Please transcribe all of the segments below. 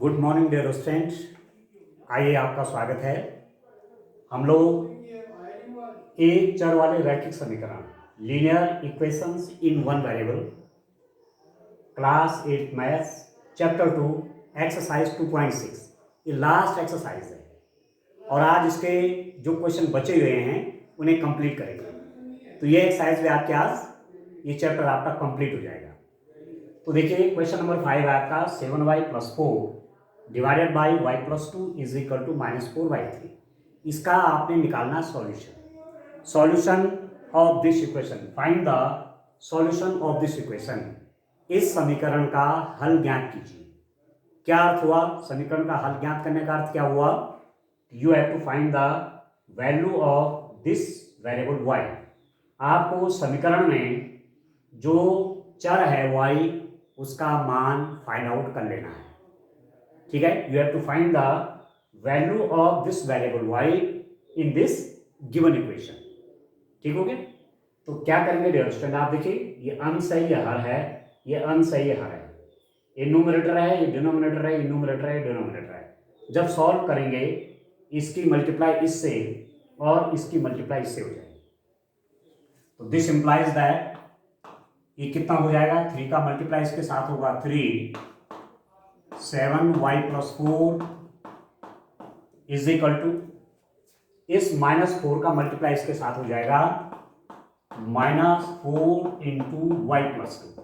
Good morning dear students. आइए आपका स्वागत है। हम लोग एक चर वाले रैखिक समीकरण linear equations in one variable class 8 maths chapter 2 exercise 2.6 ये लास्ट एक्सरसाइज है और आज इसके जो क्वेश्चन बचे हुए हैं उन्हें कंप्लीट करेंगे। तो ये एक्सरसाइज में आपके आज ये चैप्टर आपका कंप्लीट हो जाएगा। तो देखिए क्वेश्चन नंबर 5 है आपका 7y + 4 divided by y + 2 is equal to -4/3। इसका आपने निकालना solution of this equation. Find the solution of this equation. इस समीकरण का हल ज्ञात कीजिए। क्या अर्थ हुआ? समीकरण का हल ज्ञात करने का अर्थ क्या हुआ? You have to find the value of this variable y। आपको समीकरण में जो चर है y उसका मान फाइंड आउट कर लेना है। ठीक है, you have to find the value of this variable y in this given equation. ठीक हो गया? तो क्या करेंगे डियर स्टूडेंट, आप देखिए ये अंश है, ये हर है, ये अंश है, ये हर है, ये न्यूमरेटर है, ये डिनोमिनेटर है, ये न्यूमरेटर है, डिनोमिनेटर है। जब सॉल्व करेंगे इसकी मल्टीप्लाई इससे और इसकी मल्टीप्लाई इससे हो जाएगी। तो दिस इंप्लाइज दैट ये कितना हो जाएगा? 3 का मल्टीप्लाई इसके साथ होगा 3, 7y + 4 इज इक्वल टू इस -4 का मल्टीप्लाई इसके साथ हो जाएगा -4 इंटू y + 2।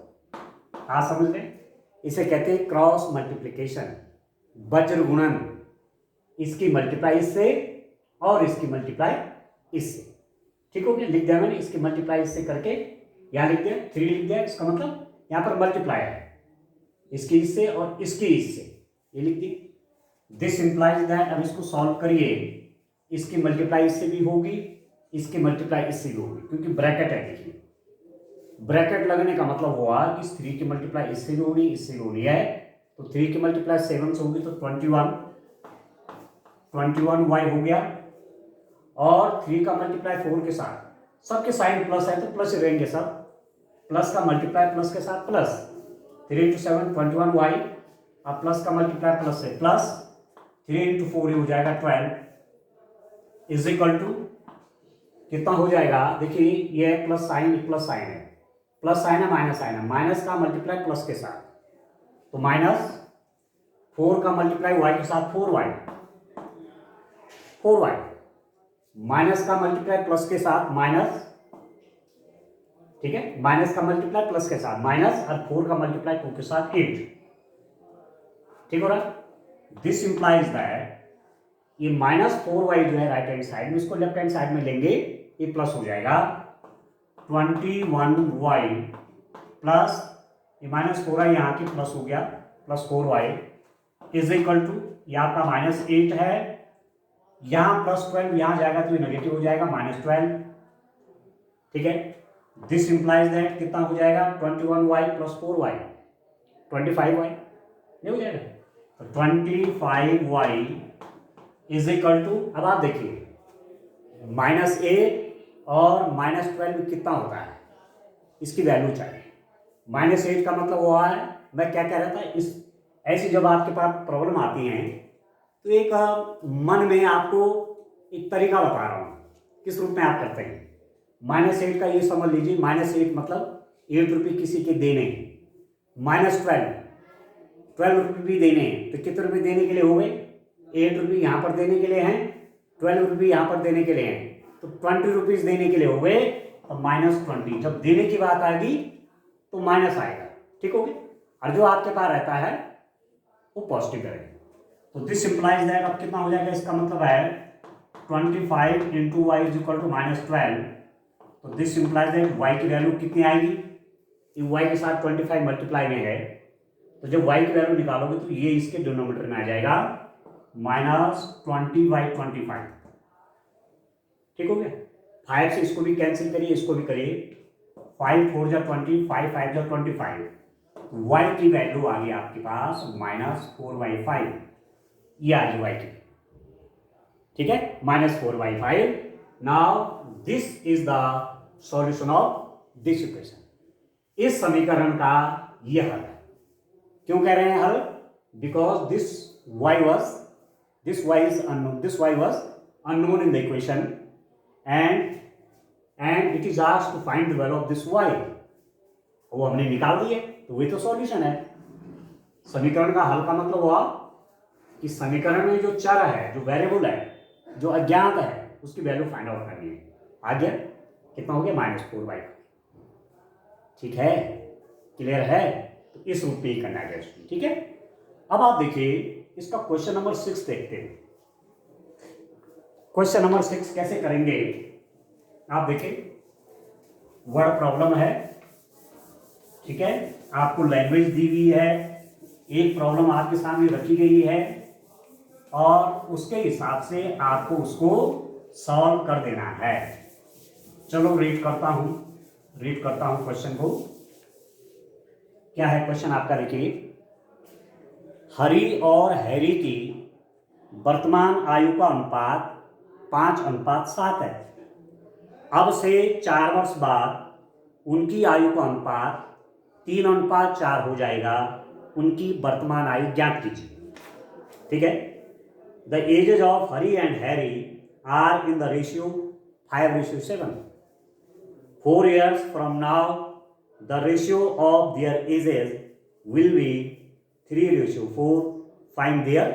आप समझ लें, इसे कहते हैं क्रॉस मल्टीप्लीकेशन, वज्र गुणन। इसकी मल्टीप्लाई इससे और इसकी मल्टीप्लाई इससे। ठीक हो गया? लिख दिया मैंने, इसकी मल्टीप्लाई इससे करके यहां लिख दिया, 3 लिख दिया। इसका मतलब यहां पर मल्टीप्लाई है, इसकी इससे और इसकी इससे, ये लिख दी। दिस इंप्लाइज दैट, अब इसको सॉल्व करिए, इसकी मल्टीप्लाई इससे भी होगी, इसकी मल्टीप्लाई इससे भी होगी, क्योंकि ब्रैकेट है। देखिए ब्रैकेट लगने का मतलब हुआ कि 3 की मल्टीप्लाई इससे भी होनी, इससे भी होनी है। तो 3 की मल्टीप्लाई 7 से होगी तो 21y हो गया, और 3 का मल्टीप्लाई 4 के साथ, सबके साइन प्लस है तो प्लस ही रहेंगे सब। प्लस का मल्टीप्लाई प्लस के साथ प्लस, 3 × 7 21y, अब प्लस का मल्टीप्लाई प्लस से प्लस, 3 × 4 हो जाएगा 12 इज इक्वल टू कितना हो जाएगा? देखिए ये प्लस साइन है, प्लस साइन है, माइनस साइन है, माइनस का मल्टीप्लाई प्लस के साथ तो -4 का मल्टीप्लाई y के साथ 4y, माइनस का मल्टीप्लाई प्लस के साथ माइनस। ठीक है, माइनस का मल्टीप्लाई प्लस के साथ माइनस, और 4 का मल्टीप्लाई 2 के साथ 8। ठीक हो रहा? दिस इंप्लाइज दैट ये -4y जो है राइट हैंड साइड में, इसको लेफ्ट हैंड साइड में लेंगे, ये प्लस हो जाएगा 21y प्लस ये -4y यहाँ की प्लस हो गया, +4y इज इक्वल टू ये आपका -8 है, यहाँ +12 यहाँ जाएगा तो ये नेगेटिव हो जाएगा -12। ठीक है, दिस इंप्लाइज दैट कितना हो जाएगा? 21y + 4y 25y नहीं हो जाएगा? तो 25y इज इक्वल टू, अब आप देखिए -8 और -12 कितना होता है, इसकी वैल्यू चाहिए। -8 का मतलब हुआ है, मैं क्या कह रहा था, इस ऐसी जब आपके पास प्रॉब्लम आती हैं तो एक मन में आपको एक तरीका बता रहा हूँ किस रूप में आप करते हैं। -8 का ये समझ लीजिए, -8 मतलब 8 रुपये किसी के देने हैं, -12 रुपये भी देने हैं, तो कितने रुपये देने के लिए हो गए? 8 रुपये यहाँ पर देने के लिए हैं, 12 रुपये यहाँ पर देने के लिए हैं, तो 20 रुपीज़ देने के लिए हो गए, तो -20। जब देने की बात आएगी तो माइनस आएगा। ठीक हो गया? और जो आपके पास रहता है वो पॉजिटिव रहेगा। तो दिस इंप्लाइज दैट, अब कितना हो जाएगा? इसका मतलब है 25 × y इज इक्वल टू -12। तो दिस इंप्लाइज दैट y की वैल्यू कितनी आएगी? ये y के साथ 25 मल्टीप्लाई में है, तो जब y की वैल्यू निकालोगे तो ये इसके डिनोमिनेटर में आ जाएगा -20/25। ठीक हो गया? 5 से इसको भी कैंसिल करिए, इसको भी करिए, 5 4 जा 20, 5 5 जा 25। y की वैल्यू आ गई आपके पास -4/5, ये आ गई y की। ठीक है, -4/5। Now this is the solution of this equation. इस समीकरण का यह हल है। क्यों कह रहे हैं हल? because this y is unknown, this y was unknown in the equation, and it is asked to find the value of this y. वो हमने निकाल दिए, तो वही तो सॉल्यूशन है। समीकरण का हल का मतलब हुआ कि समीकरण में जो चर है, जो वेरिएबल है, जो अज्ञात है, उसकी वैल्यू फाइंड आउट करनी है। आ गया? कितना हो गया? -4y। ठीक है, क्लियर है? तो इस रूप में ही करना है। ठीक है, अब आप देखिए इसका क्वेश्चन नंबर 6 देखते हैं। क्वेश्चन नंबर 6 कैसे करेंगे आप देखिए। वर्ड प्रॉब्लम है, ठीक है, आपको लैंग्वेज दी हुई है, एक प्रॉब्लम आपके सामने रखी गई है और उसके हिसाब से आपको उसको सॉल्व कर देना है। चलो रीड करता हूं क्वेश्चन को। क्या है क्वेश्चन आपका? देखिए, हरी और हैरी की वर्तमान आयु का अनुपात 5:7 है। अब से 4 वर्ष बाद उनकी आयु का अनुपात 3:4 हो जाएगा। उनकी वर्तमान आयु ज्ञात कीजिए। ठीक है, the ages of Hari and Harry are in the ratio 5:7। 4 years from now the ratio of their ages will be 3:4. Find their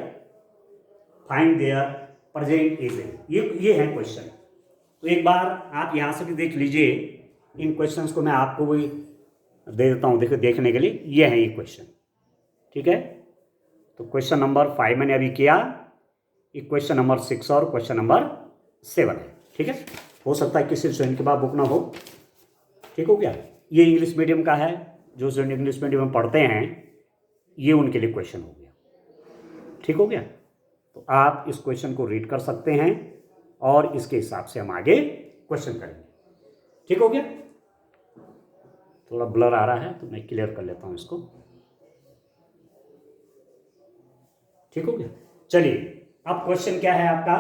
present ages। ये है क्वेश्चन। तो एक बार आप यहाँ से भी देख लीजिए। इन क्वेश्चंस को मैं आपको भी दे देता हूँ देखो देखने के लिए। ये है ये क्वेश्चन। ठीक है, तो क्वेश्चन नंबर 5 मैंने अभी किया, ये क्वेश्चन नंबर 6 और क्वेश्चन नंबर 7 है। ठीक है, हो सकता है किसी स्टूडेंट के पास बुक ना हो। ठीक हो गया? ये इंग्लिश मीडियम का है, जो स्टूडेंट इंग्लिश मीडियम में पढ़ते हैं ये उनके लिए क्वेश्चन हो गया। ठीक हो गया? तो आप इस क्वेश्चन को रीड कर सकते हैं और इसके हिसाब से हम आगे क्वेश्चन करेंगे। ठीक हो गया? थोड़ा ब्लर आ रहा है तो मैं क्लियर कर लेता हूं इसको। ठीक हो गया? चलिए, अब क्वेश्चन क्या है आपका?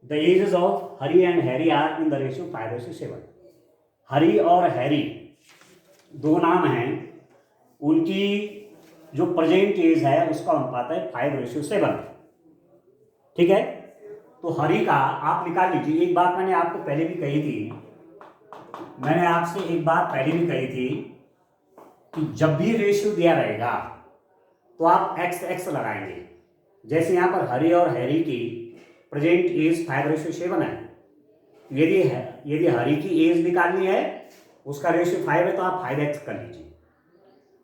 The ages of Hari and Harry are in the ratio 5:7। Hari और हैरी दो नाम हैं, उनकी जो प्रेजेंट एज है उसका अनुपात है 5:7। ठीक है, तो हरी का आप निकाल लीजिए। एक बात मैंने आपको पहले भी कही थी, मैंने आपसे एक बात पहले भी कही थी कि जब भी रेशियो दिया रहेगा तो आप x लगाएंगे। जैसे यहाँ पर हरी और हैरी की प्रेजेंट एज 5:7 है। यदि हरी की एज निकालनी है, उसका रेशियो 5 है, तो आप 5x कर लीजिए।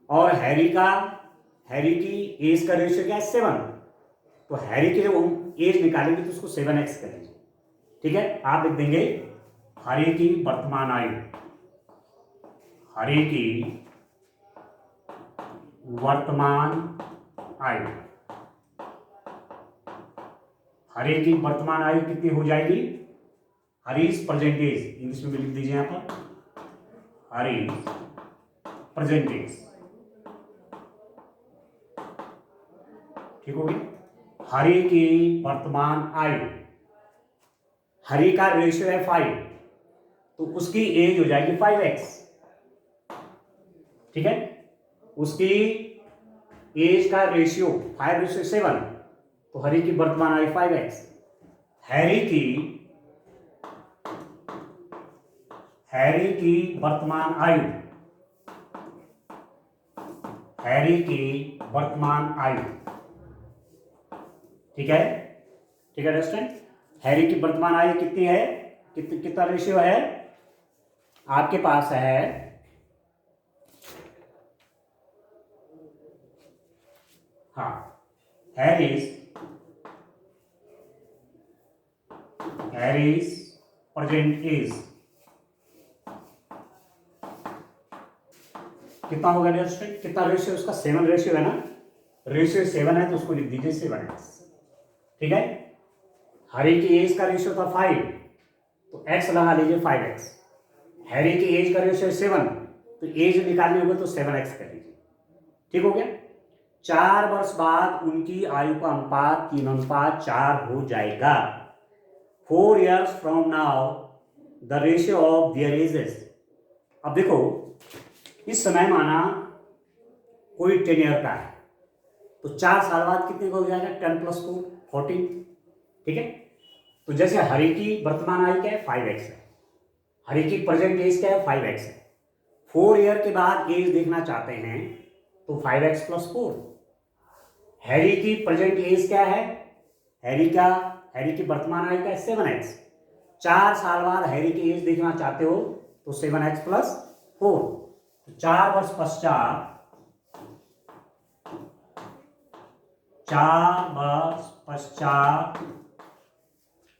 और हैरी की एज का रेशियो क्या है? 7। तो हैरी की जब एज निकालेंगे तो उसको 7x कर लीजिए। ठीक है, आप लिख देंगे हरी की वर्तमान आयु, हरी की वर्तमान आयु, हरी की वर्तमान आयु कितनी हो जाएगी? हरीज प्रेजेंट एज, इंग्लिश में भी लिख दीजिए यहां पर, हरीज प्रेजेंट एज। ठीक हो गई? हरी की वर्तमान आयु, हरी का रेशियो है 5, तो उसकी एज हो जाएगी 5x। ठीक है, उसकी एज का रेशियो 5:7, तो हरी की वर्तमान आयु 5x। हैरी की वर्तमान आयु, हैरी की वर्तमान आयु। ठीक है? ठीक है स्टूडेंट, हैरी की वर्तमान आयु कितनी है? कितना रेशियो है आपके पास? है हाँ, हैरीज प्रेजेंट एज कितना होगा डियर स्टूडेंट? कितना रेशियो उसका? 7 रेशियो है ना, रेशियो 7 है तो उसको लिख दीजिए 7x। ठीक है, हरी की एज का रेशियो था 5, तो x लगा लीजिए 5x। हैरी की एज का रेशियो 7, तो एज निकालनी होगी तो 7x कर लीजिए। ठीक हो गया? 4 वर्ष बाद उनकी आयु का अनुपात 3:4 हो जाएगा। 4 years from now the ratio of their ages। अब देखो, इस समय माना कोई 10 ईयर का है, तो 4 साल बाद कितने का हो जाएगा, 10 + 4 14। ठीक है, तो जैसे हरि की वर्तमान आयु क्या है, 5x है, हरि की प्रेजेंट एज क्या है, 5x है। 4 ईयर के बाद एज देखना चाहते हैं तो 5x + 4। हैरी की प्रेजेंट एज क्या है, हैरी की वर्तमान आयु क्या है, 7x। 4 साल बाद हैरी की एज देखना चाहते हो तो 7x + 4। 4 वर्ष पश्चात, 4 वर्ष पश्चात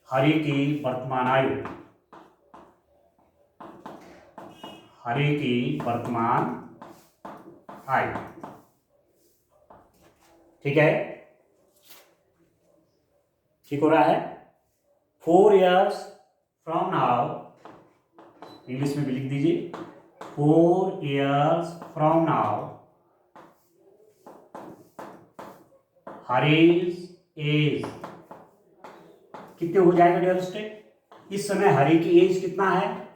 हरि की वर्तमान आयु, हरि की वर्तमान आयु। ठीक है, ठीक हो रहा है। 4 years फ्रॉम नाउ, इंग्लिश में भी लिख दीजिए, 4 years from now Hari's age कितने हो जाएगा डियर स्टूडेंट, इस समय हरि की एज कितना है,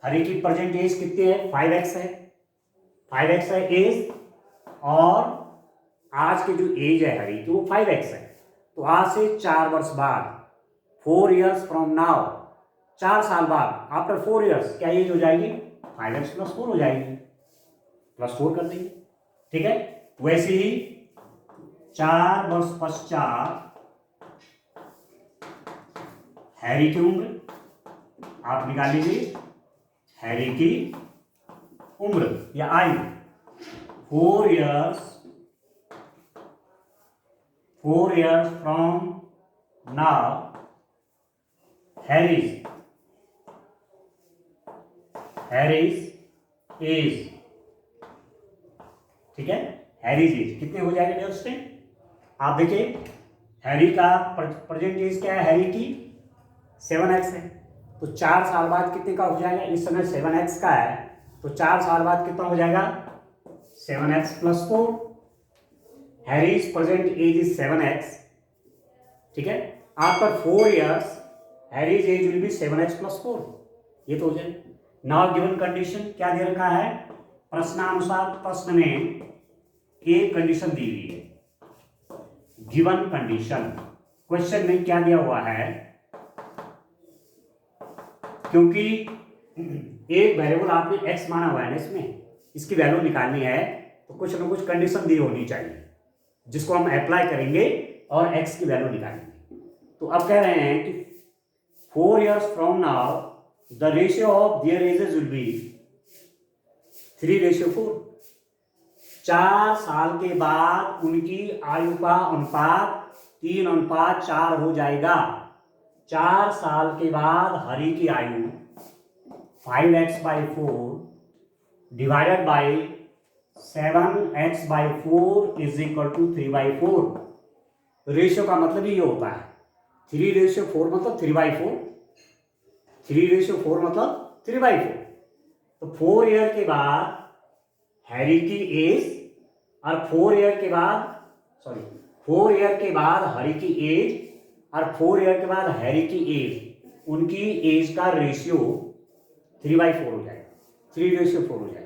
हरि की प्रेजेंट एज कितनी है, 5x है, 5x है एज, और आज की जो एज है हरि की वो 5x है। तो आज से 4 वर्ष बाद, 4 years फ्रॉम नाउ, 4 साल बाद, आफ्टर 4 years क्या एज हो जाएगी, 5x + 4 हो जाएगी, +4 कर देंगे। ठीक है, वैसे ही 4 वर्ष पश्चात हैरी की उम्र, आप निकाल लीजिए हैरी की उम्र या आयु, 4 years from now Harry's age. ठीक है, हैरीज एज कितने हो जाएगा डियर स्टूडेंट, आप देखिए हैरी का प्रेजेंट एज क्या है, हैरी की 7x है, तो 4 साल बाद कितने का हो जाएगा, इस समय 7x का है, तो 4 साल बाद कितना हो जाएगा, 7x + 4। Harry's present age is 7x। ठीक है, after 4 years Harry's age will be 7x + 4, ये तो हो जाएगा। नाउ गिवन कंडीशन क्या दे रखा है, प्रश्नानुसार प्रश्न में एक कंडीशन दी हुई है, गिवन कंडीशन। क्वेश्चन में क्या दिया हुआ है, क्योंकि एक वेरिएबल आपने x माना हुआ है ना, इसमें इसकी वैल्यू निकालनी है तो कुछ ना कुछ कंडीशन दी होनी चाहिए जिसको हम अप्लाई करेंगे और x की वैल्यू निकालेंगे। तो अब कह रहे हैं कि 4 years from now the ratio of their edges will be 3:4। 4 साल के बाद उनकी आयु का अनुपात 3:4 हो जाएगा। 4 साल के बाद हरि की आयु 5x/4 divided by 7x/4 is equal to 3/4। Ratio का मतलब ये होता है 3:4 मतलब 3/4, 3:4 मतलब 3/4। तो 4 ईयर के बाद हैरी की एज और 4 ईयर के बाद 4 ईयर के बाद हरि की एज और 4 ईयर के बाद हैरी की एज, उनकी एज का रेशियो 3/4 हो जाएगा, 3:4 हो जाएगा।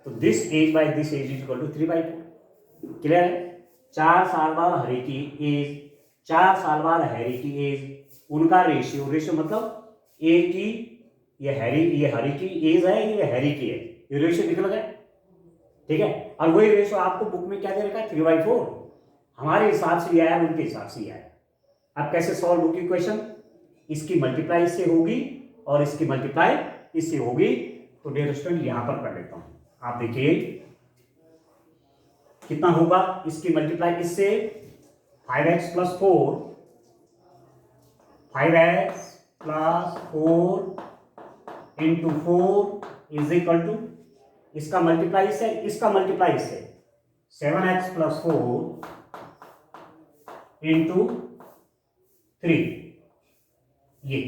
तो this age by this age is equal to 3/4। Clear है। 4 साल बाद हरि की एज, 4 साल बाद हैरी की एज, उनका रेशियो, रेशियो मतलब ए की ये हरि की एज है, ये हैरी की है, ये रेशियो निकल गया। ठीक है, और वही रेशियो आपको बुक में क्या दे रखा है, 3/4। हमारे हिसाब से आया, उनके हिसाब से आया। अब कैसे सॉल्व होगी क्वेश्चन, इसकी मल्टीप्लाई इससे होगी और इसकी मल्टीप्लाई इससे होगी। तो डियर स्टूडेंट यहां पर कर लेता हूं, आप देखिए कितना होगा, इसकी मल्टीप्लाई इससे 5x + 4, 5x + 4 into 4 is equal to, इसका मल्टीप्लाई इससे, इसका मल्टीप्लाई इससे 7x + 4 इंटू 3, ये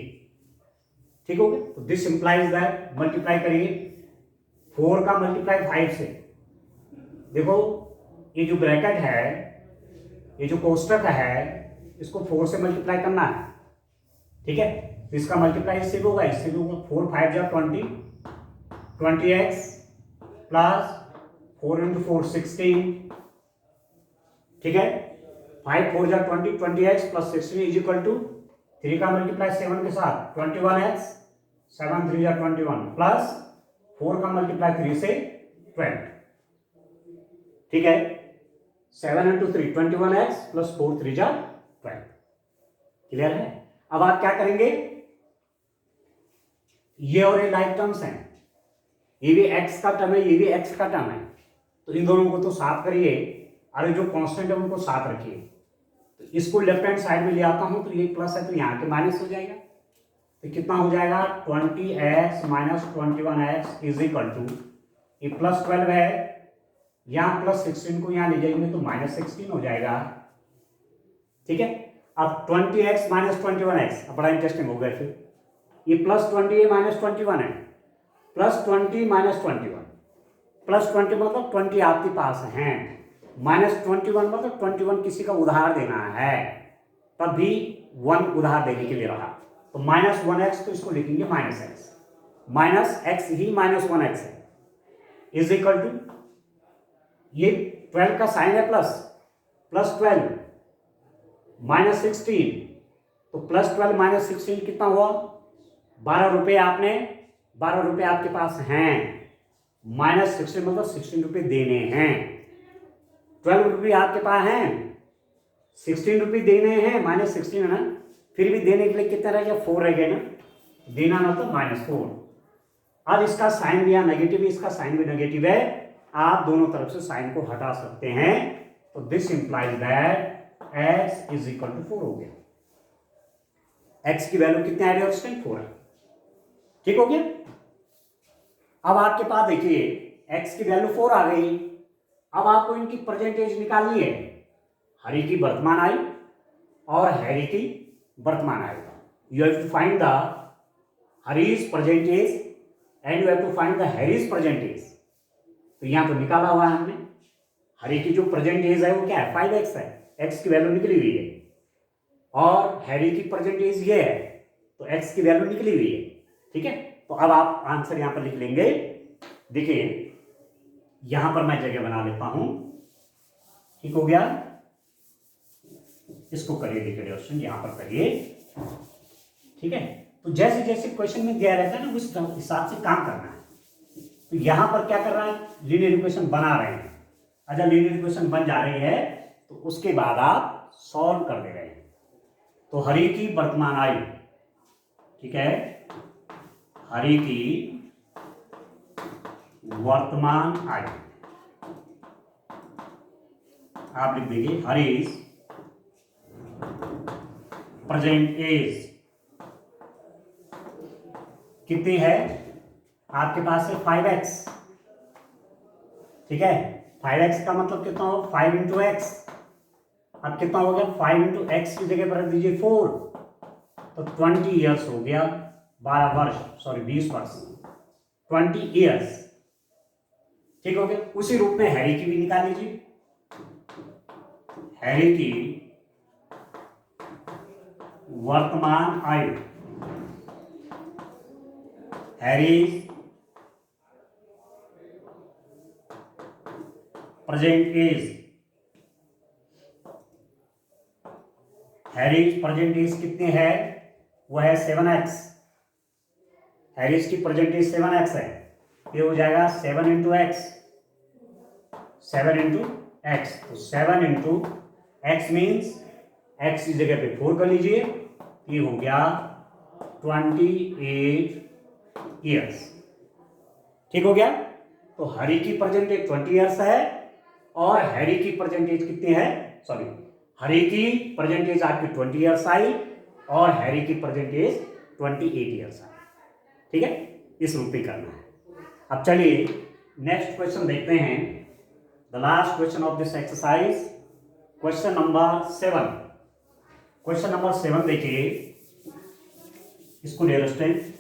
ठीक हो गया। तो दिस इंप्लाइज दैट, मल्टीप्लाई करिए 4 का मल्टीप्लाई 5 से, देखो ये जो ब्रैकेट है, ये जो कोष्टक है, इसको 4 से मल्टीप्लाई करना है। ठीक है, तो इसका मल्टीप्लाई इससे भी होगा, इससे भी होगा। 4 5 जा 20, 20x + 4 × 4 16। ठीक है, 5 4 जा 20, 20x plus 16 is equal to 3 का मल्टीप्लाई 7 के साथ 21x, 7 3 जा 21 प्लस 4 का मल्टीप्लाई 3 से 12, ठीक है, 7 इंटू 3 21x प्लस 4 3 जा 12, क्लियर है। अब आप क्या करेंगे, ये और ये लाइक टर्म्स हैं, ये भी x का टर्म है, ये भी x का टर्म है, तो इन दोनों को तो साफ करिए, अरे जो कांस्टेंट है उनको साथ रखिए। तो इसको लेफ्ट हैंड साइड में ले आता हूं, तो ये प्लस है तो यहाँ के माइनस हो जाएगा, तो कितना हो जाएगा 20x minus 21x is equal to, ये प्लस 12 है, यहाँ प्लस 16 को यहाँ ले जाएंगे तो माइनस 16 हो जाएगा, ठीक है। अब 20x माइनस 21x, अब बड़ा इंटरेस्टिंग हो गया, फिर ये प्लस 20 है माइनस 21 है, प्लस 20 माइनस 21, प्लस 20 मतलब 20 आपके पास हैं, माइनस 21 मतलब 21 किसी का उधार देना है, तब भी 1 उधार देने के लिए रहा, तो माइनस 1x, तो इसको लिखेंगे माइनस एक्स, माइनस एक्स ही माइनस 1x है, इज इक्वल टू, ये 12 का साइन है प्लस, प्लस 12 माइनस 16, तो प्लस 12 माइनस 16 कितना हुआ 12 रुपये, आपने 12 रुपये आपके पास हैं, माइनस 16 मतलब 16 रुपये देने हैं, 12 रुपये आपके पास हैं, 16 रुपये देने हैं, माइनस 16 है ना, फिर भी देने के लिए कितना रह गया 4 रह गया ना, देना ना तो माइनस 4। अब इसका साइन भी यहाँ नेगेटिव है, इसका साइन भी नेगेटिव है, आप दोनों तरफ से साइन को हटा सकते हैं, तो this implies that x is equal to 4 हो गया, x की वैल्यू कितने आ रही है 4 है, ठीक हो गया। अब आपके पास देखिए x की वैल्यू 4 आ गई, अब आपको इनकी परसेंटेज निकालनी है, हरी की वर्तमान आयु और हैरी की वर्तमान आयु, you have to find the Hari's percentage and you have to find the Harry's percentage, तो यहां तो निकाला हुआ है हमने, हरी की जो परसेंटेज है वो क्या है 5x है, x की वैल्यू निकली हुई है, और हैरी की परसेंटेज ये है, तो x की वैल्यू निकली हुई है, ठीक है। तो अब आप आंसर यहां पर लिख लेंगे, देखिए यहां पर मैं जगह बना लेता हूं, ठीक हो गया, इसको करिए डिक्लेरेशन यहां पर करिए, ठीक है। तो जैसे जैसे क्वेश्चन में दिया रहता है ना उस हिसाब से काम करना है, तो यहां पर क्या कर रहा है लीनियर इक्वेशन बना रहे हैं, अच्छा लीनियर इक्वेशन बन जा रही है तो उसके बाद आप सॉल्व कर दे रहे हैं, तो हरी की वर्तमान आयु, ठीक है, हरी की वर्तमान आयु आप लिख देंगे हरीज प्रेजेंट एज कितनी है, आपके पास है 5x, ठीक है, 5x का मतलब कितना हो 5 इंटू एक्स, अब कितना हो गया 5 इंटू एक्स की जगह पर रख दीजिए 4, तो 20 ईयर्स हो गया, 12 वर्ष, सॉरी 20 वर्ष, 20 ईयर्स, ठीक हो गया। उसी रूप में हैरी की भी निकाल लीजिए, हैरी की वर्तमान आयु, Harry present age, Harry's present age कितनी है, वो है 7x, हैरीज की प्रेजेंट एज 7x है, ये हो जाएगा 7 इंटू एक्स, 7 इंटू एक्स, तो 7 इंटू एक्स मीन्स एक्स की जगह पे 4 कर लीजिए, ये हो गया 28 ईयर्स, ठीक हो गया। तो हरी की प्रेजेंट एज 20 ईयर्स है और हैरी की प्रेजेंट एज कितनी है, सॉरी हरी की प्रेजेंट एज आपकी 20 ईयर्स आई और हैरी की प्रेजेंट एज 28 ईयर्स आई, ठीक है, इस रूप में करना है। अब चलिए नेक्स्ट क्वेश्चन देखते हैं, the last question of this exercise, question number 7, question number 7 देखिए, इसको डियर स्टूडेंट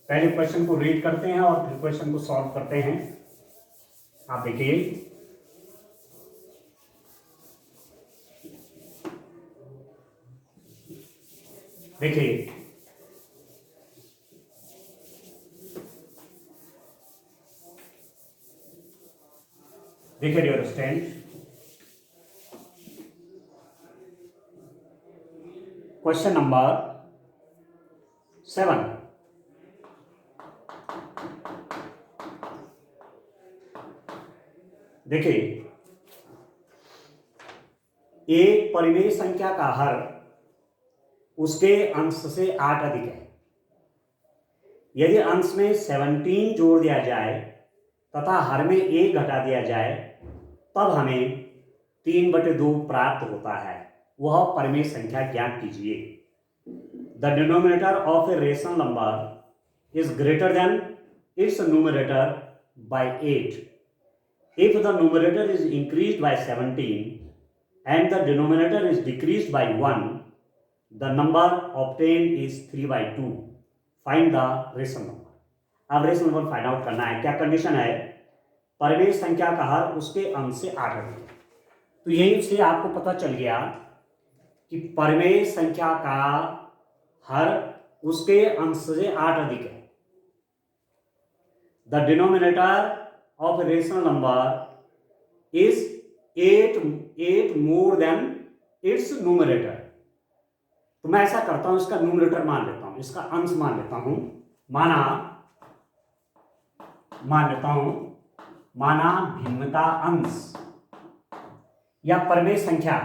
पहले क्वेश्चन को रीड करते हैं और फिर क्वेश्चन को सॉल्व करते हैं। आप देखिए, देखिए डियर स्टूडेंट, क्वेश्चन नंबर 7। देखिए, एक परिमेय संख्या का हर उसके अंश से 8 अधिक है। यदि अंश में 17 जोड़ दिया जाए तथा हर में 1 घटा दिया जाए तब हमें 3/2 प्राप्त होता है। वह परिमेय संख्या ज्ञात कीजिए। The denominator of a rational number is greater than it's numerator bye 8 if the numerator is increased by 17 and the denominator is decreased by 1, the number obtained is 3/2. Find the rational number. अब rational number find out करना है। क्या condition है? परिमेय संख्या का हर उसके अंश से 8 अधिक है। तो यही से आपको पता चल गया कि परिमेय संख्या का हर उसके अंश से 8 अधिक है। The denominator of a rational number is 8 more than its numerator. तो मैं ऐसा करता हूं, इसका न्यूमरेटर मान लेता हूं, इसका अंश मान लेता हूं। माना भिन्नता अंश या परिमेय संख्या।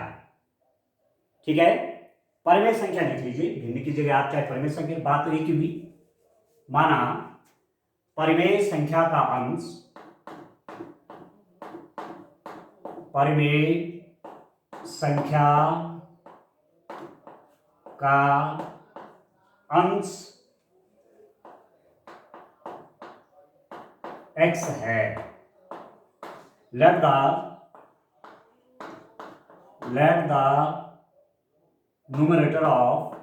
ठीक है, परिमेय संख्या लिख लीजिए, भिन्न की जगह आप चाहे परिमेय संख्या, बात तो एक ही हुई। माना परिमेय संख्या का अंश, परिमेय संख्या का अंश x है। Let the numerator of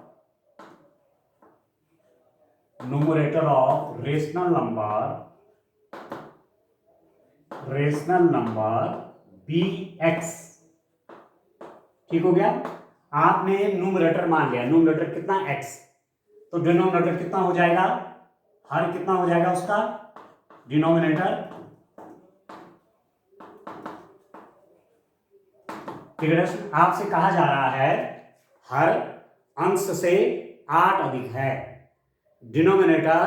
rational number bx। ठीक हो गया। आपने न्यूमरेटर मान लिया, न्यूमरेटर कितना x, तो डिनोमिनेटर कितना हो जाएगा, हर कितना हो जाएगा उसका, डिनोमिनेटर। ठीक है, आपसे कहा जा रहा है हर अंश से 8 अधिक है। Denominator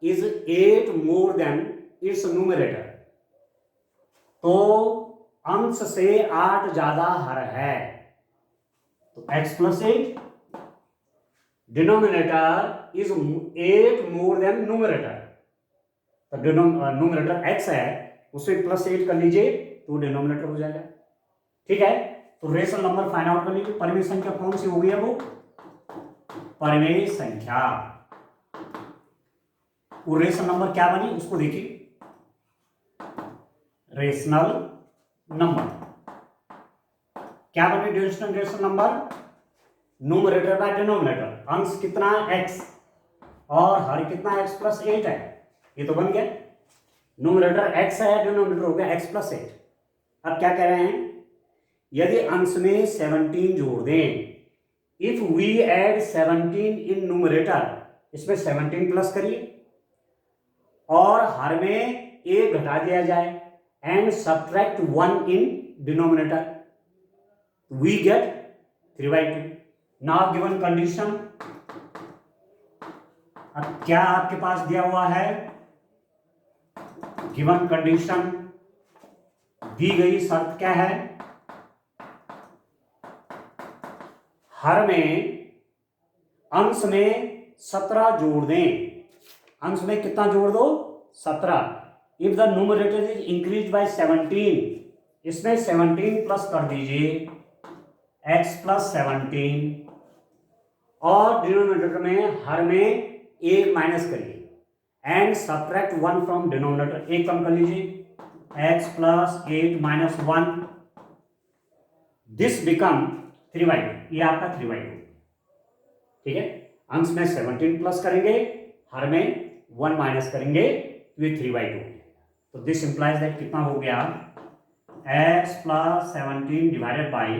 is 8 more than it's numerator, तो अंश से 8 ज्यादा हर है, तो x + 8। Denominator is 8 more than numerator, तो न्यूमरेटर x है, उसे +8 कर लीजिए तो डिनोमिनेटर हो जाएगा। ठीक है, तो रेशनल नंबर फाइंड आउट कर लीजिए। परिमेय संख्या कौन सी हो गई है? वो परिमेय संख्या, वो रेशनल नंबर क्या बनी उसको देखिए। रेशनल नंबर क्या बने? Rational number numerator by denominator, अंश कितना x और हर कितना x + 8 है, ये तो बन गया। न्यूमरेटर x है, डिनोमिनेटर हो गया x + 8। अब क्या कह रहे हैं? यदि अंश में 17 जोड़ दें, if we add 17 in numerator, इसमें 17 प्लस करिए और हर में 1 घटा दिया जाए and subtract 1 in denominator, we get 3/2. Now given condition, अब क्या आपके पास दिया हुआ है? given condition, दी गई शर्त क्या है? हर में अंश में 17 जोड़ दें। अंश में कितना जोड़ दो? 17। If the numerator is increase by 17, इसमें 17 प्लस कर दीजिए x + 17 और डिनोमिनेटर में हर में 1 माइनस करिए एंड सब्ट्रैक्ट 1 फ्रॉम डिनोमिनेटर, 1 कम कर लीजिए, x + 8 - 1, दिस बिकम 3/2। ये आपका 3/2। ठीक है, अंश में 17 प्लस करेंगे, हर में 1 माइनस करेंगे, तो ये 3/2। तो दिस इंप्लाइज दैट कितना हो गया? x + 17 डिवाइडेड बाई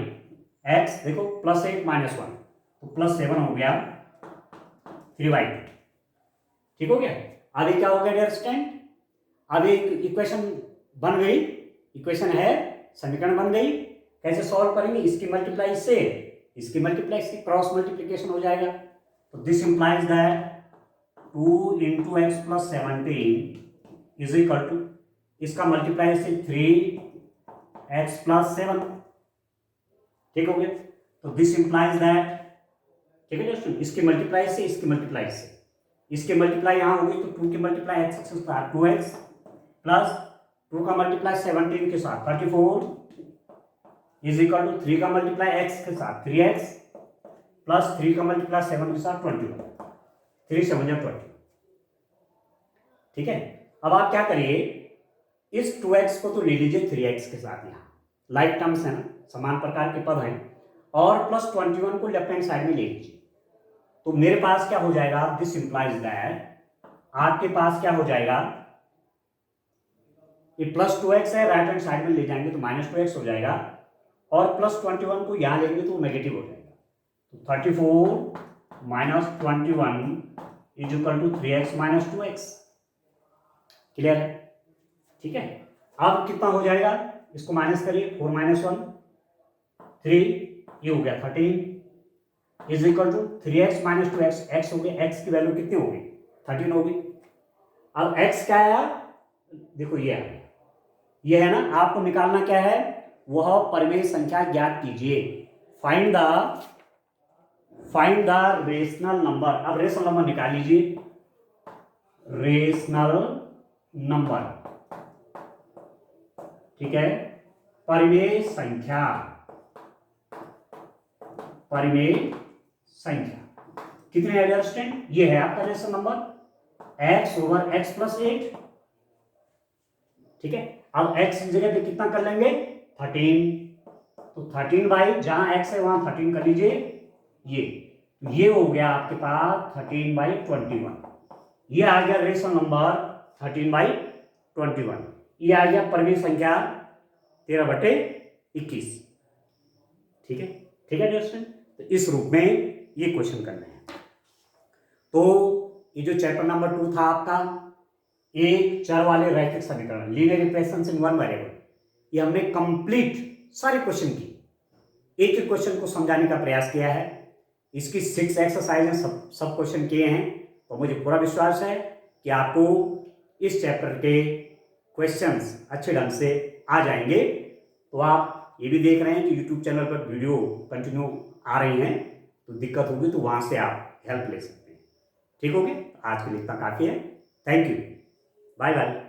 x, देखो +8 - 1, तो +7 हो गया, 3/2। ठीक हो गया। आगे क्या हो गया डियर स्टूडेंट? आगे इक्वेशन बन गई, इक्वेशन है, समीकरण बन गई। कैसे सॉल्व करेंगे? इसकी मल्टीप्लाई इससे, इसकी मल्टीप्लेक्स क्रॉस मल्टीप्लीकेशन हो जाएगा। तो this implies that 2 into x plus 17 is equal to, इसका मल्टीप्लाई से 3x प्लस 7। ठीक हो गया। तो दिस इंप्लाइज दैट, ठीक है दोस्तों, इसके मल्टीप्लाई से इसके मल्टीप्लाई से इसके मल्टीप्लाई यहाँ होगी तो 2 की मल्टीप्लाई एक्स के साथ 2x प्लस 2 का मल्टीप्लाई 17 के साथ 34 इज इक्वल टू 3 का मल्टीप्लाई एक्स के साथ 3x प्लस 3 का मल्टीप्लाई 7 के साथ 21, 3 7 20। ठीक है। अब आप क्या करिए, इस 2x को तो ले लीजिए 3x के साथ, यहाँ लाइक टर्म्स है ना, समान प्रकार के पद हैं, और प्लस 21 को लेफ्ट हैंड साइड में ले लीजिए। तो मेरे पास क्या हो जाएगा, दिस इंप्लाइज दैट आपके पास क्या हो जाएगा, ये प्लस 2x है, राइट हैंड साइड में ले जाएंगे तो माइनस 2x हो जाएगा, और प्लस 21 को यहां लेंगे तो नेगेटिव हो जाएगा। तो 34 minus 21 is equal to 3x minus 2x। Clear है? ठीक है। अब कितना हो जाएगा, इसको माइनस करिए, 4 माइनस 1 3, ये हो गया 13 is equal to 3x minus 2x, x हो गया, x की वैल्यू कितनी होगी 13 होगी। अब x क्या आया, देखो ये है, ये है ना, आपको निकालना क्या है, वह परिमेय संख्या ज्ञात कीजिए, फाइंड द रेशनल नंबर। अब रेशनल नंबर निकाल लीजिए, रेशनल नंबर, ठीक है, परिमेय संख्या, परिमेय संख्या कितने है स्टूडेंट, ये है आपका rational number x over x plus 8। ठीक है। अब x की जगह पे कितना कर लेंगे 13, तो 13 बाई जहां x है वहां 13 कर लीजिए, ये हो गया आपके पास 13 बाई 21। ये आ गया रेशनल नंबर 13 बाई 21। ये आ गया परिमेय संख्या 13/21। ठीक है, ठीक है दोस्तों। तो इस रूप में ये क्वेश्चन करने हैं। तो ये जो चैप्टर नंबर 2 था आपका, एक चर वाले रैखिक समीकरण, linear equations in one variable, ये हमने कंप्लीट सारे क्वेश्चन की, एक एक क्वेश्चन को समझाने का प्रयास किया है। इसकी 6 एक्सरसाइज सब क्वेश्चन किए हैं। तो मुझे पूरा विश्वास है कि आपको इस चैप्टर के क्वेश्चंस अच्छे ढंग से आ जाएंगे। तो आप ये भी देख रहे हैं कि यूट्यूब चैनल पर वीडियो कंटिन्यू आ रही हैं, तो दिक्कत होगी तो वहाँ से आप हेल्प ले सकते हैं। ठीक होगी। आज के लिए इतना काफ़ी है। Thank you, bye bye.